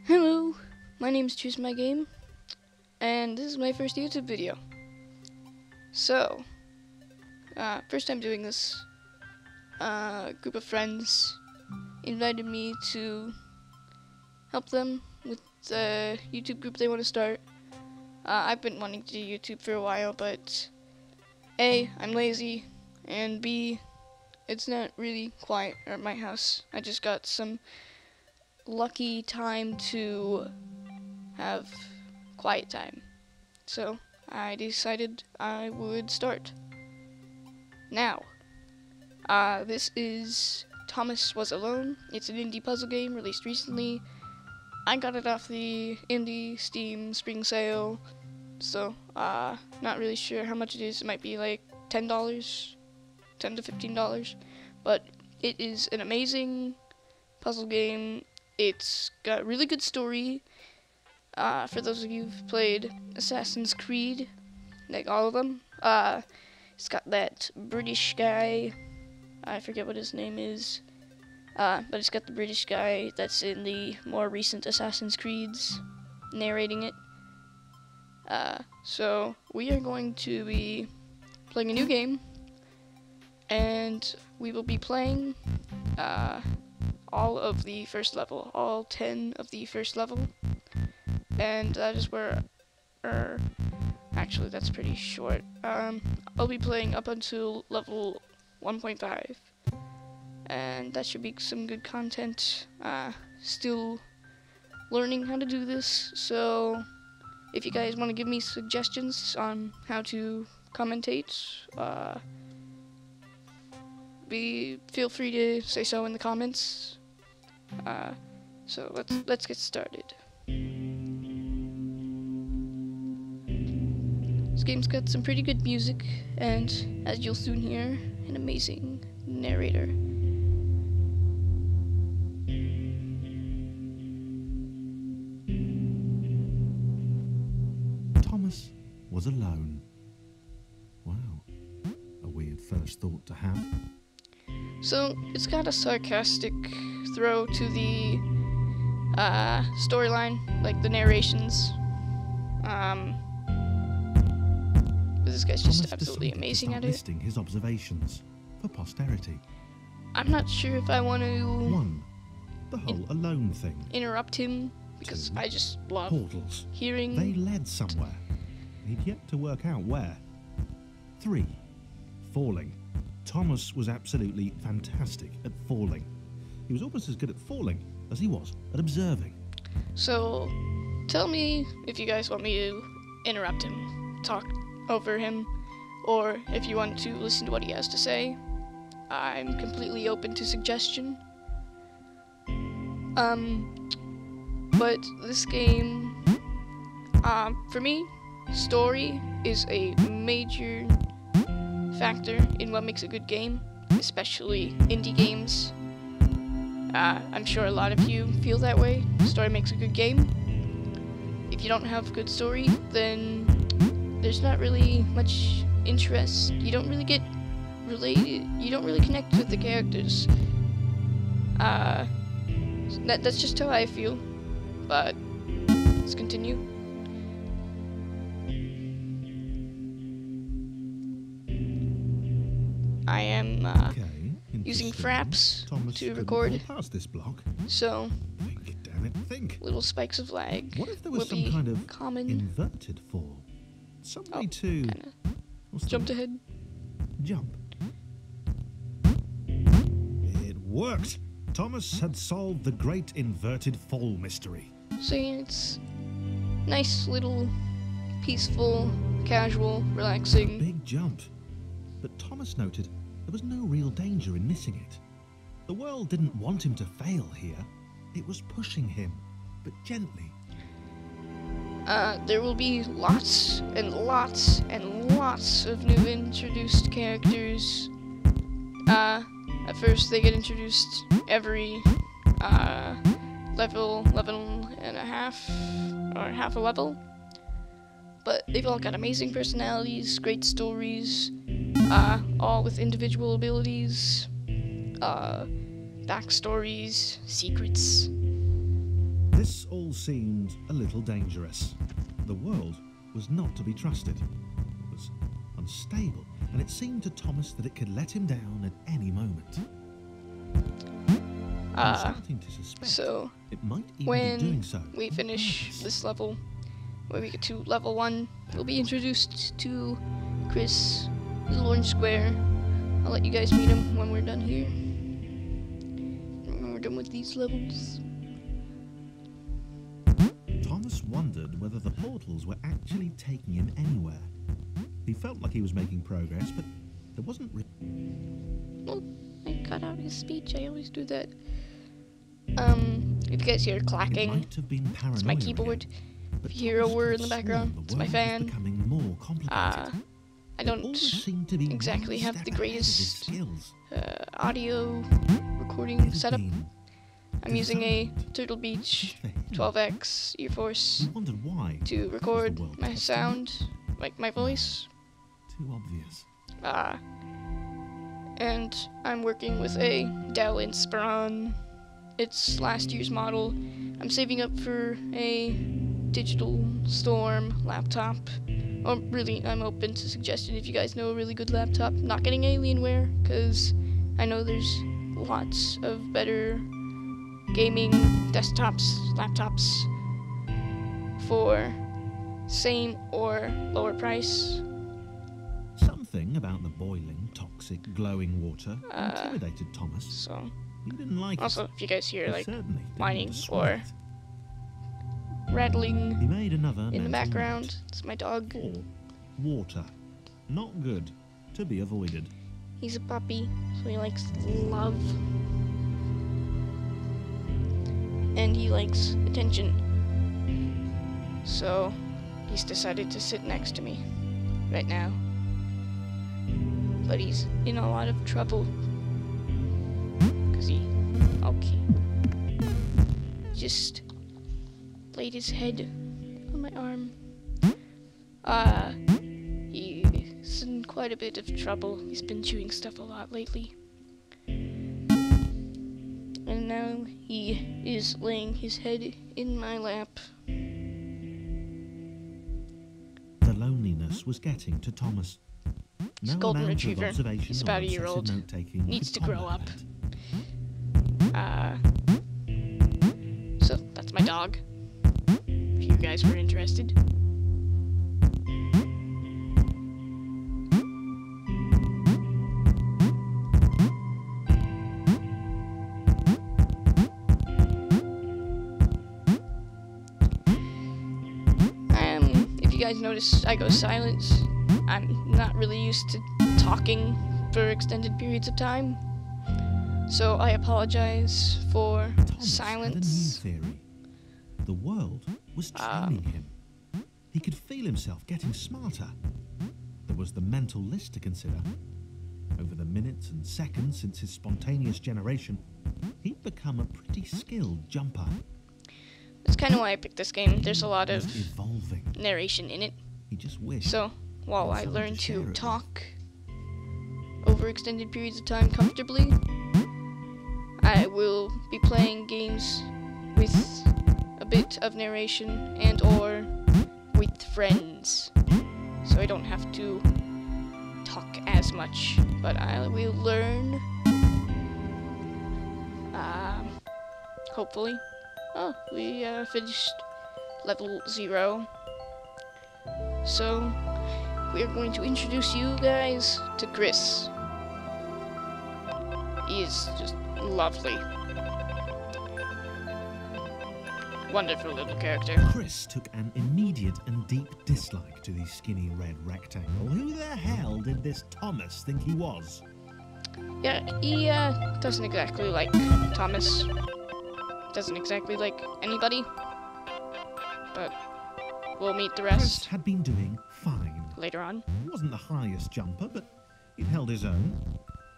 Hello, my name's Choose My Game, and this is my first YouTube video. So, first time doing this. A group of friends invited me to help them with the YouTube group they want to start. I've been wanting to do YouTube for a while, but A, I'm lazy, and B, it's not really quiet at my house. I just got some lucky time to have quiet time. So I decided I would start. Now, this is Thomas Was Alone. It's an indie puzzle game released recently. I got it off the indie Steam spring sale, so not really sure how much it is. It might be like $10, $10 to $15, but it is an amazing puzzle game. It's got a really good story. For those of you who've played Assassin's Creed, like all of them, it's got that British guy, I forget what his name is, but it's got the British guy that's in the more recent Assassin's Creeds narrating it. So we are going to be playing a new game, and we will be playing all of the first level, all 10 of the first level, and that is where, actually that's pretty short. I'll be playing up until level 1.5, and that should be some good content. Still learning how to do this, so if you guys want to give me suggestions on how to commentate, feel free to say so in the comments. So let's get started. This game's got some pretty good music, and as you'll soon hear, an amazing narrator. Thomas was alone. Wow, a weird first thought to have. So it's got a sarcastic throw to the storyline, like the narrations. But this guy's just absolutely amazing at it. Listing his observations for posterity. I'm not sure if I want to 1. The whole alone thing. interrupt him, because 2. I just love Portals. hearing. They led somewhere. He'd yet to work out where. 3. Falling. Thomas was absolutely fantastic at falling. He was almost as good at falling as he was at observing. So, tell me if you guys want me to interrupt him, talk over him, or if you want to listen to what he has to say. I'm completely open to suggestion. But this game, for me, story is a major factor in what makes a good game, especially indie games. I'm sure a lot of you feel that way. Story makes a good game. If you don't have good story, then there's not really much interest. You don't really get related. You don't really connect with the characters. That's just how I feel. But let's continue. I am using fraps Thomas to couldn't record, fall past this block. so Think, damn it, think. little spikes of lag What if there will was some be kind of common. inverted fall? Some way to Kinda what's the jumped word? ahead. Jump. It worked. Thomas had solved the great inverted fall mystery. So yeah, it's nice little peaceful, casual, relaxing. Big jump. But Thomas noted there was no real danger in missing it. The world didn't want him to fail here. It was pushing him, but gently. There will be lots and lots and lots of new introduced characters. At first they get introduced every level and a half, or half a level. But they've all got amazing personalities, great stories, all with individual abilities, backstories, secrets. This all seemed a little dangerous. The world was not to be trusted. It was unstable, and it seemed to Thomas that it could let him down at any moment. I'm starting to suspect So it might even when be doing so we on finish purpose. this level, when we get to level 1, we'll be introduced to Chris, little orange square. I'll let you guys meet him when we're done here. When we're done with these levels. Thomas wondered whether the portals were actually taking him anywhere. He felt like he was making progress, but there wasn't Well, I cut out his speech. I always do that. If you guys hear It clacking, might have been paranoia it's my keyboard. again, but If you hear a Thomas word could in the have background, sworn the it's my world was fan. becoming more complicated. I It don't always seemed to be one exactly have step the ahead of his greatest skills. audio It recording had setup. been I'm using a designed Turtle Beach for him. 12X He earforce wondered why. to record world my testing? sound, like my voice. Too obvious. And I'm working with a Dell Inspiron. It's last year's model. I'm saving up for a Digital Storm laptop. Or really, I'm open to suggestion if you guys know a really good laptop. Not getting Alienware, because I know there's lots of better gaming desktops, laptops for same or lower price. Something about the boiling, toxic, glowing water intimidated Thomas. So, He didn't like also, it. if you guys hear He like certainly didn't whining want to swallow or it. rattling He made another in the mental background, note. it's my dog. 4. Water. Not good. To be avoided. He's a puppy, so he likes love. And he likes attention. So, he's decided to sit next to me right now. But he's in a lot of trouble. Cause he just laid his head on my arm. He's in quite a bit of trouble. He's been chewing stuff a lot lately. And now he is laying his head in my lap. The loneliness was getting to Thomas. He's a No golden amount of retriever. observation He's or about a obsessive year-old. note-taking Needs could to grow combat up. that. So that's my dog. If you guys were interested. If you guys notice, I go silent. I'm not really used to talking for extended periods of time. So I apologize for Thomas silence. had a new theory. The world was training him. He could feel himself getting smarter. There was the mental list to consider. Over the minutes and seconds since his spontaneous generation, he'd become a pretty skilled jumper. That's kind of why I picked this game. There's a lot He of was evolving. narration in it. He just wished. So while I Someone learn to share it to with. talk over extended periods of time comfortably, I will be playing games with a bit of narration and or with friends. So I don't have to talk as much, but I will learn. Hopefully. Oh, we finished level 0. So we are going to introduce you guys to Chris. He is just lovely. Wonderful little character. Chris took an immediate and deep dislike to the skinny red rectangle. Who the hell did this Thomas think he was? Yeah, he doesn't exactly like Thomas. Doesn't exactly like anybody. But we'll meet the Chris rest had been doing fine. later on. He wasn't the highest jumper, but he'd held his own.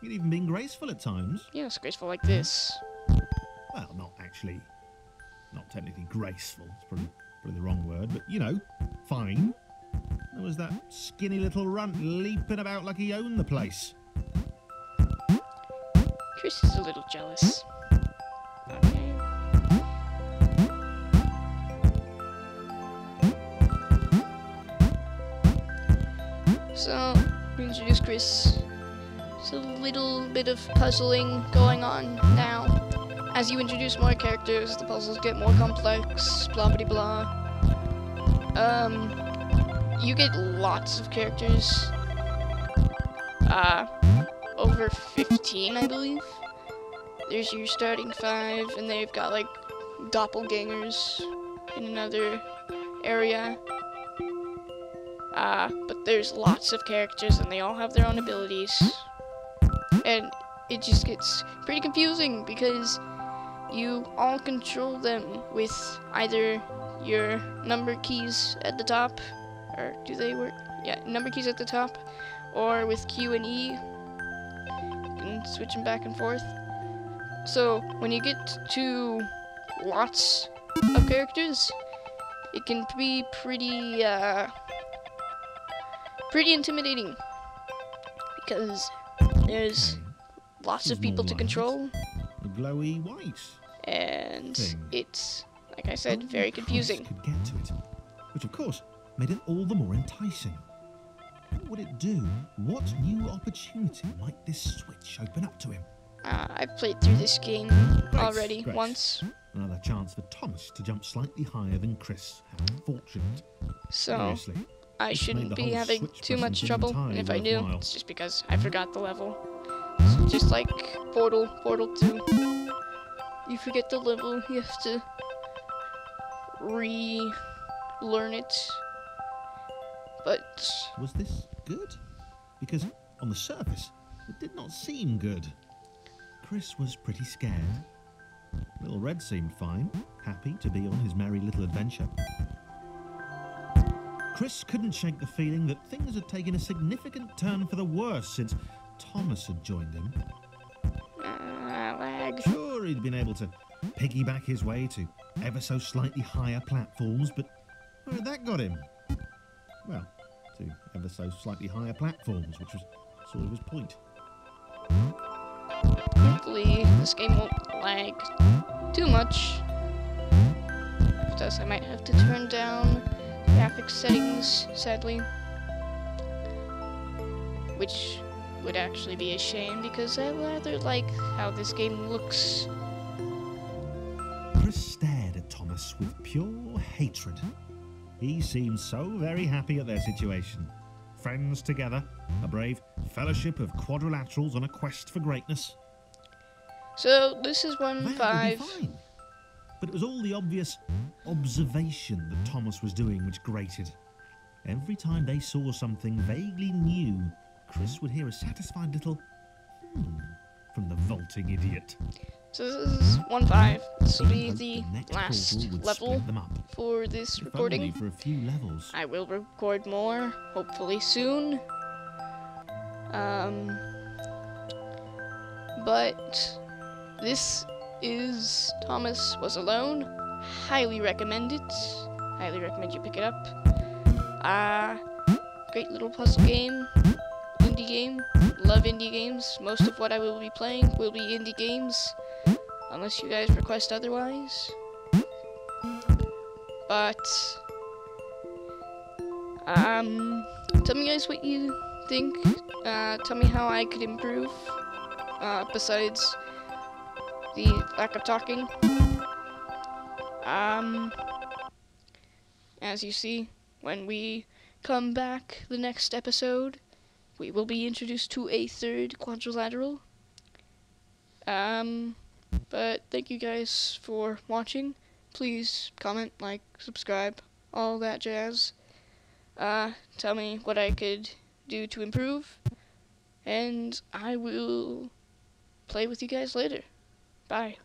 He'd even been graceful at times. Yeah, it's graceful like this. Well, not actually. Not technically graceful. It's probably the wrong word, but you know, fine. There was that skinny little runt leaping about like he owned the place. Chris is a little jealous. Okay. So, we introduce Chris. There's a little bit of puzzling going on now. As you introduce more characters, the puzzles get more complex, blah blah blah. You get lots of characters. Over 15, I believe. There's your starting 5, and they've got like doppelgangers in another area. But there's lots of characters, and they all have their own abilities. And it just gets pretty confusing because you all control them with either your number keys at the top, or do they work? Yeah, number keys at the top, or with Q and E. You can switch them back and forth. So when you get to lots of characters, it can be pretty intimidating because there's lots of people to control. A glowy white. And thing. It's, like I said, very confusing. Could get to it, which of course made it all the more enticing. What would it do? What new opportunity might this switch open up to him? I've played through this game already Great. once. Another chance for Thomas to jump slightly higher than Chris. How unfortunate. So Seriously. I This shouldn't made the be whole having switch too much present trouble, and entirely if I do, worthwhile. it's just because I forgot the level. It's just like Portal 2. You forget the level, you have to relearn it. But Was this good? Because on the surface, it did not seem good. Chris was pretty scared. Little Red seemed fine, happy to be on his merry little adventure. Chris couldn't shake the feeling that things had taken a significant turn for the worse since Thomas had joined him. lag. Sure, he'd been able to piggyback his way to ever so slightly higher platforms, but where had that got him? Well, to ever so slightly higher platforms, which was sort of his point. Hopefully this game won't lag too much. If it does, I might have to turn down graphics settings, sadly. Which would actually be a shame because I rather like how this game looks. Chris stared at Thomas with pure hatred. He seemed so very happy at their situation. Friends together, a brave fellowship of quadrilaterals on a quest for greatness. So this is That would be 1-5. fine. But it was all the obvious observation that Thomas was doing which grated. Every time they saw something vaguely new, Chris would hear a satisfied little from the vaulting idiot. So this is 1-5. This will He be hoped the next last portal would level split them up. for this If recording. only for a few levels. I will record more, hopefully soon. But this is Thomas Was Alone. Highly recommend it. Highly recommend you pick it up. Great little puzzle game. Indie game. Love indie games. Most of what I will be playing will be indie games. Unless you guys request otherwise. But tell me guys what you think. Tell me how I could improve. Besides the lack of talking. As you see, when we come back the next episode, we will be introduced to a third quadrilateral. But thank you guys for watching. Please comment, like, subscribe, all that jazz. Tell me what I could do to improve, and I will play with you guys later. Bye.